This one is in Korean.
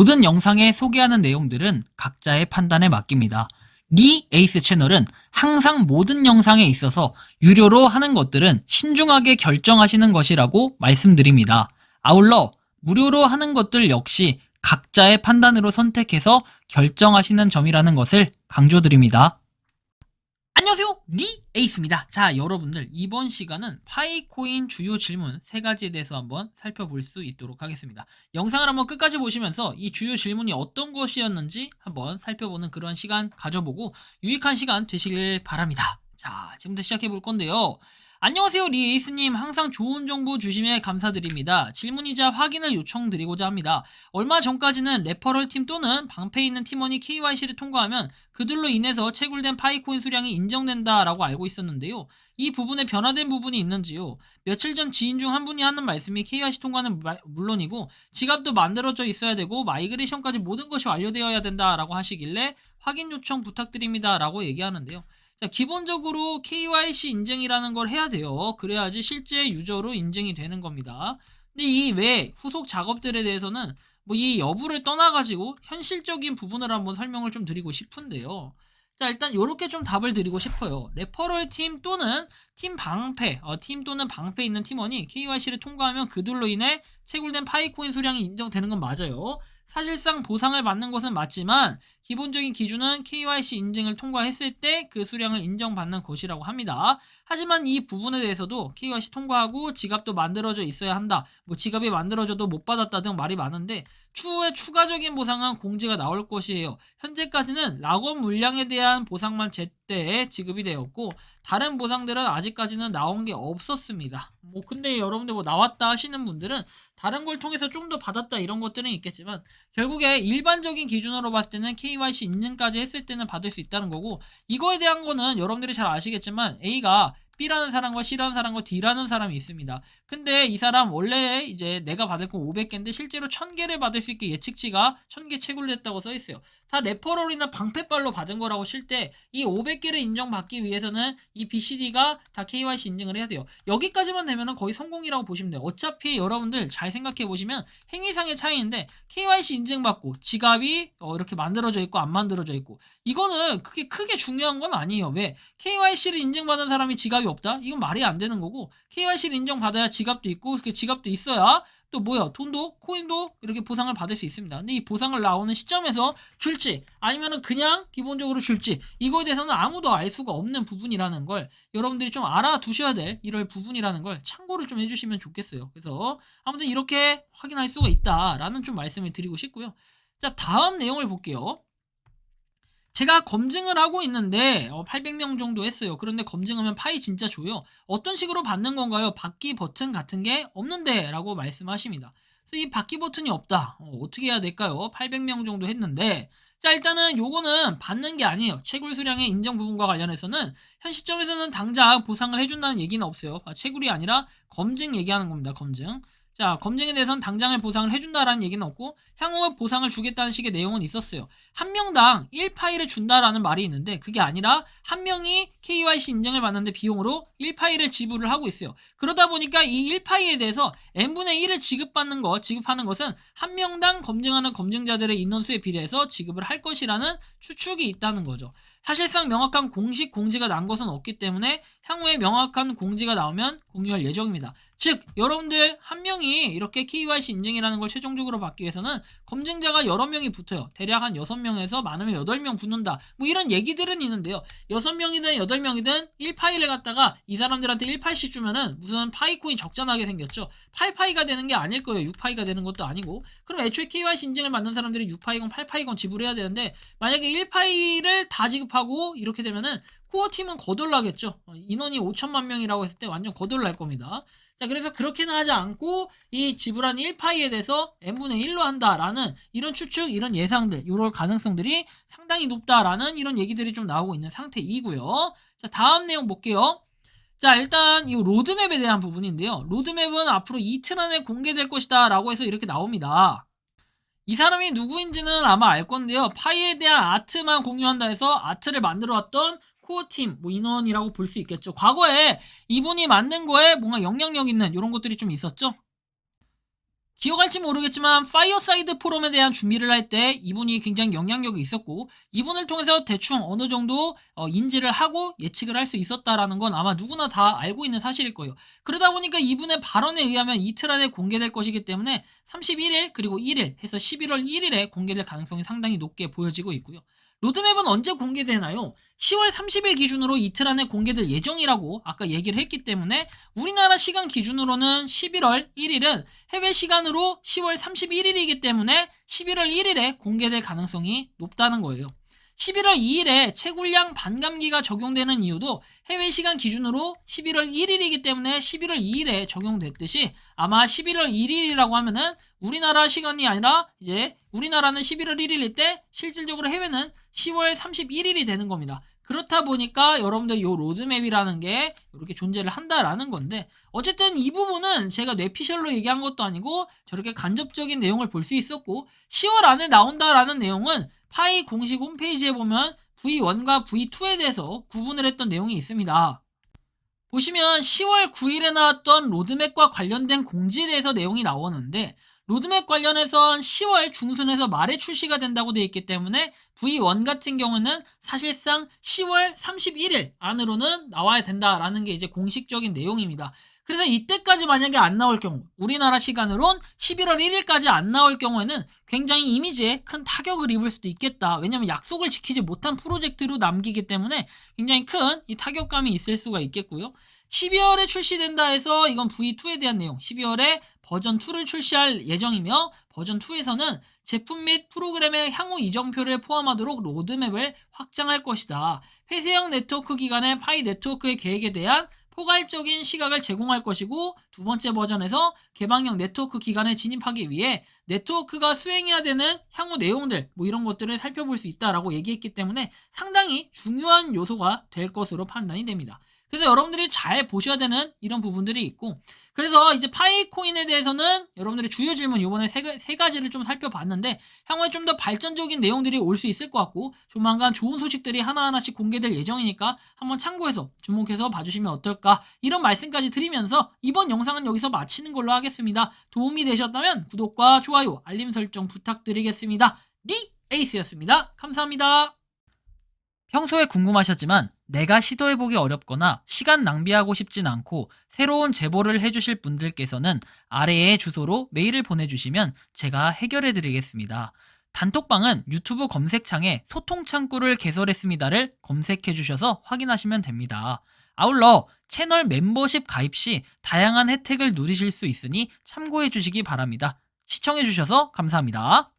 모든 영상에 소개하는 내용들은 각자의 판단에 맡깁니다. 리 에이스 채널은 항상 모든 영상에 있어서 유료로 하는 것들은 신중하게 결정하시는 것이라고 말씀드립니다. 아울러 무료로 하는 것들 역시 각자의 판단으로 선택해서 결정하시는 점이라는 것을 강조드립니다. 안녕하세요, 리 에이스입니다. 자, 여러분들 이번 시간은 파이코인 주요 질문 3가지에 대해서 한번 살펴볼 수 있도록 하겠습니다. 영상을 한번 끝까지 보시면서 이 주요 질문이 어떤 것이었는지 한번 살펴보는 그런 시간 가져보고 유익한 시간 되시길 바랍니다. 자, 지금부터 시작해 볼 건데요. 안녕하세요, 리 에이스님. 항상 좋은 정보 주심에 감사드립니다. 질문이자 확인을 요청드리고자 합니다. 얼마 전까지는 레퍼럴 팀 또는 방패에 있는 팀원이 KYC를 통과하면 그들로 인해서 채굴된 파이코인 수량이 인정된다라고 알고 있었는데요. 이 부분에 변화된 부분이 있는지요? 며칠 전 지인 중 한 분이 하는 말씀이 KYC 통과는 물론이고 지갑도 만들어져 있어야 되고 마이그레이션까지 모든 것이 완료되어야 된다라고 하시길래 확인 요청 부탁드립니다라고 얘기하는데요. 자, 기본적으로 KYC 인증이라는 걸 해야 돼요. 그래야지 실제 유저로 인증이 되는 겁니다. 근데 이 외 후속 작업들에 대해서는 뭐 이 여부를 떠나가지고 현실적인 부분을 한번 설명을 좀 드리고 싶은데요. 자, 일단 이렇게 좀 답을 드리고 싶어요. 레퍼럴 팀 또는 팀 방패, 팀 또는 방패에 있는 팀원이 KYC를 통과하면 그들로 인해 채굴된 파이코인 수량이 인정되는 건 맞아요. 사실상 보상을 받는 것은 맞지만 기본적인 기준은 KYC 인증을 통과했을 때 그 수량을 인정받는 것이라고 합니다. 하지만 이 부분에 대해서도 KYC 통과하고 지갑도 만들어져 있어야 한다. 뭐 지갑이 만들어져도 못 받았다 등 말이 많은데 추후에 추가적인 보상은 공지가 나올 것이에요. 현재까지는 락업 물량에 대한 보상만 제때 지급이 되었고 다른 보상들은 아직까지는 나온 게 없었습니다. 뭐 근데 여러분들 뭐 나왔다 하시는 분들은 다른 걸 통해서 좀 더 받았다 이런 것들은 있겠지만 결국에 일반적인 기준으로 봤을 때는 KYC 인증까지 했을 때는 받을 수 있다는 거고 이거에 대한 거는 여러분들이 잘 아시겠지만 A가 B라는 사람과 C라는 사람과 D라는 사람이 있습니다. 근데 이 사람 원래 이제 내가 받을 건 500개인데 실제로 1000개를 받을 수 있게 예측치가 1000개 채굴됐다고 써 있어요. 다 레퍼럴이나 방패빨로 받은 거라고 칠 때 이 500개를 인정받기 위해서는 이 BCD가 다 KYC 인증을 해야 돼요. 여기까지만 되면은 거의 성공이라고 보시면 돼요. 어차피 여러분들 잘 생각해 보시면 행위상의 차이인데 KYC 인증받고 지갑이 이렇게 만들어져 있고 안 만들어져 있고 이거는 그게 크게 중요한 건 아니에요. 왜? KYC를 인증받은 사람이 지갑이 없다? 이건 말이 안 되는 거고 KYC를 인정받아야 지갑도 있고 그 지갑도 있어야 또 뭐야 돈도 코인도 이렇게 보상을 받을 수 있습니다. 근데 이 보상을 나오는 시점에서 줄지 아니면은 그냥 기본적으로 줄지 이거에 대해서는 아무도 알 수가 없는 부분이라는 걸 여러분들이 좀 알아두셔야 될 이럴 부분이라는 걸 참고를 좀 해주시면 좋겠어요. 그래서 아무튼 이렇게 확인할 수가 있다라는 좀 말씀을 드리고 싶고요. 자, 다음 내용을 볼게요. 제가 검증을 하고 있는데 800명 정도 했어요. 그런데 검증하면 파이 진짜 줘요. 어떤 식으로 받는 건가요? 받기 버튼 같은 게 없는데 라고 말씀하십니다. 그래서 이 받기 버튼이 없다. 어떻게 해야 될까요? 800명 정도 했는데 자, 일단은 요거는 받는 게 아니에요. 채굴 수량의 인정 부분과 관련해서는 현 시점에서는 당장 보상을 해준다는 얘기는 없어요. 채굴이 아니라 검증 얘기하는 겁니다. 검증. 자, 검증에 대해서는 당장의 보상을 해준다라는 얘기는 없고 향후 보상을 주겠다는 식의 내용은 있었어요. 한 명당 1파일을 준다라는 말이 있는데 그게 아니라 한 명이 KYC 인증을 받는데 비용으로 1파일을 지불을 하고 있어요. 그러다 보니까 이 1파일에 대해서 n분의 1을 지급하는 것은 한 명당 검증하는 검증자들의 인원수에 비례해서 지급을 할 것이라는 추측이 있다는 거죠. 사실상 명확한 공식 공지가 난 것은 없기 때문에 향후에 명확한 공지가 나오면 공유할 예정입니다. 즉 여러분들 한 명이 이렇게 KYC 인증이라는 걸 최종적으로 받기 위해서는 검증자가 여러 명이 붙어요. 대략 한 6명에서 많으면 8명 붙는다. 뭐 이런 얘기들은 있는데요. 6명이든 8명이든 1파일을 갖다가 이 사람들한테 1파일씩 주면은 무슨 파이코인 적자나게 생겼죠. 8파이가 되는 게 아닐 거예요. 6파이가 되는 것도 아니고. 그럼 애초에 KYC 인증을 받는 사람들이 6파이건 8파이건 지불해야 되는데 만약에 1파이를 다 지급하고 이렇게 되면은 코어팀은 거덜나겠죠. 인원이 5천만 명이라고 했을 때 완전 거덜날 겁니다. 자, 그래서 그렇게는 하지 않고 이 지불한 1파이에 대해서 n분의 1로 한다라는 이런 추측, 이런 예상들, 이런 가능성들이 상당히 높다라는 이런 얘기들이 좀 나오고 있는 상태이고요. 자, 다음 내용 볼게요. 자, 일단 이 로드맵에 대한 부분인데요. 로드맵은 앞으로 이틀 안에 공개될 것이다 라고 해서 이렇게 나옵니다. 이 사람이 누구인지는 아마 알 건데요. 파이에 대한 아트만 공유한다 해서 아트를 만들어 왔던 코어팀 뭐 인원이라고 볼 수 있겠죠. 과거에 이분이 만든 거에 뭔가 영향력 있는 이런 것들이 좀 있었죠. 기억할지 모르겠지만 파이어사이드 포럼에 대한 준비를 할 때 이분이 굉장히 영향력이 있었고 이분을 통해서 대충 어느 정도 인지를 하고 예측을 할 수 있었다라는 건 아마 누구나 다 알고 있는 사실일 거예요. 그러다 보니까 이분의 발언에 의하면 이틀 안에 공개될 것이기 때문에 31일 그리고 1일 해서 11월 1일에 공개될 가능성이 상당히 높게 보여지고 있고요. 로드맵은 언제 공개되나요? 10월 30일 기준으로 이틀 안에 공개될 예정이라고 아까 얘기를 했기 때문에 우리나라 시간 기준으로는 11월 1일은 해외 시간으로 10월 31일이기 때문에 11월 1일에 공개될 가능성이 높다는 거예요. 11월 2일에 채굴량 반감기가 적용되는 이유도 해외 시간 기준으로 11월 1일이기 때문에 11월 2일에 적용됐듯이 아마 11월 1일이라고 하면은 우리나라 시간이 아니라 이제 우리나라는 11월 1일일 때 실질적으로 해외는 10월 31일이 되는 겁니다. 그렇다 보니까 여러분들 이 로드맵이라는 게 이렇게 존재를 한다라는 건데 어쨌든 이 부분은 제가 뇌피셜로 얘기한 것도 아니고 저렇게 간접적인 내용을 볼 수 있었고 10월 안에 나온다라는 내용은 파이 공식 홈페이지에 보면 V1과 V2에 대해서 구분을 했던 내용이 있습니다. 보시면 10월 9일에 나왔던 로드맵과 관련된 공지에 대해서 내용이 나오는데 로드맵 관련해선 10월 중순에서 말에 출시가 된다고 되어 있기 때문에 V1 같은 경우는 사실상 10월 31일 안으로는 나와야 된다라는 게 이제 공식적인 내용입니다. 그래서 이때까지 만약에 안 나올 경우 우리나라 시간으론 11월 1일까지 안 나올 경우에는 굉장히 이미지에 큰 타격을 입을 수도 있겠다. 왜냐면 약속을 지키지 못한 프로젝트로 남기기 때문에 굉장히 큰 이 타격감이 있을 수가 있겠고요. 12월에 출시된다 해서 이건 V2에 대한 내용 12월에 버전 2를 출시할 예정이며 버전 2에서는 제품 및 프로그램의 향후 이정표를 포함하도록 로드맵을 확장할 것이다. 폐쇄형 네트워크 기간의 파이 네트워크의 계획에 대한 포괄적인 시각을 제공할 것이고 두 번째 버전에서 개방형 네트워크 기간에 진입하기 위해 네트워크가 수행해야 되는 향후 내용들 뭐 이런 것들을 살펴볼 수 있다라고 얘기했기 때문에 상당히 중요한 요소가 될 것으로 판단이 됩니다. 그래서 여러분들이 잘 보셔야 되는 이런 부분들이 있고 그래서 이제 파이코인에 대해서는 여러분들의 주요 질문 이번에 세 가지를 좀 살펴봤는데 향후에 좀 더 발전적인 내용들이 올 수 있을 것 같고 조만간 좋은 소식들이 하나하나씩 공개될 예정이니까 한번 참고해서 주목해서 봐주시면 어떨까 이런 말씀까지 드리면서 이번 영상은 여기서 마치는 걸로 하겠습니다. 도움이 되셨다면 구독과 좋아요 알림 설정 부탁드리겠습니다. 리 에이스였습니다. 감사합니다. 평소에 궁금하셨지만 내가 시도해보기 어렵거나 시간 낭비하고 싶진 않고 새로운 제보를 해주실 분들께서는 아래의 주소로 메일을 보내주시면 제가 해결해드리겠습니다. 단톡방은 유튜브 검색창에 소통창구를 개설했습니다를 검색해주셔서 확인하시면 됩니다. 아울러 채널 멤버십 가입 시 다양한 혜택을 누리실 수 있으니 참고해주시기 바랍니다. 시청해주셔서 감사합니다.